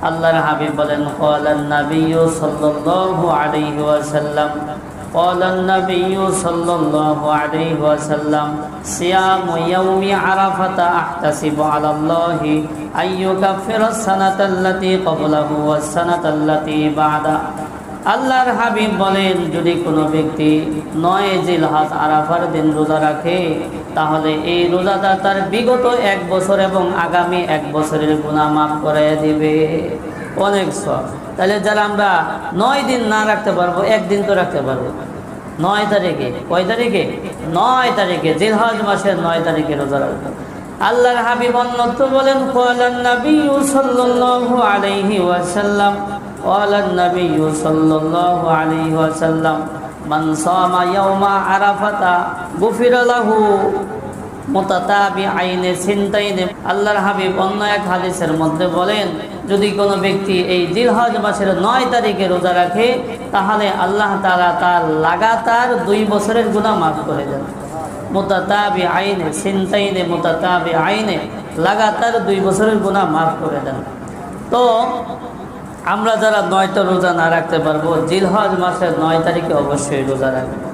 আল্লাহর হাবিব বলেন ক্বালান নাবিয়্যু সাল্লাল্লাহু আলাইহি ওয়াসাল্লাম ক্বালান নাবিয়্যু সাল্লাল্লাহু আলাইহি ওয়াসাল্লাম সিয়ামু ইয়াউমি আরাফাতা আহতাসিবু আলাল্লাহি আইয়ুকাফিরাস সানাতাল্লাতী ক্বাবলাহু ওয়াস সানাতাল্লাতী বা'দা। আল্লাহর হাবিব বলেন যদি কোনো ব্যক্তি 9 জিলহজ আরাফার দিন রোজা রাখে তাহলে এই রোজাটা তার বিগত 1 বছর এবং আগামী 1 বছরের গুনাহ মাফ করে দিবে। অনেক সওয়াব। তাহলে যারা আমরা 9 দিন না রাখতে পারবো, একদিন তো রাখতে পারবো। 9 তারিখে, কয় তারিখে? 9 তারিখে, জিলহজ মাসের 9 তারিখে রোজা রাখবো। আল্লাহর হাবিব অন্যত্র বলেন ক্বালান নাবিয়্যু সাল্লাল্লাহু আলাইহি ওয়াসাল্লাম ক্বালান নাবিয়্যু সাল্লাল্লাহু আলাইহি ওয়াসাল্লাম মান সামা ইয়াওমা আরাফাতা গুফিরা লাহু মুতাতাবিআইনি সিনতাইনি। আল্লাহর হাবিব অন্য এক হাদিসের মধ্যে বলেন যদি কোনো ব্যক্তি এই জিলহজ মাসের 9 তারিখে রোজা রাখে তাহলে আল্লাহ তাআলা তার লাগাতার 2 বছরের গুনাহ মাফ করে দেন। মুতাতাবিআইনি সিনতাইনি মুতাতাবিআইনি, লাগাতার 2 বছরের গুনাহ মাফ করে দেন। তো আমরা যারা 9টা রোজা না রাখতে পারবো, জিলহজ মাসের 9 তারিখে অবশ্যই রোজা রাখবো।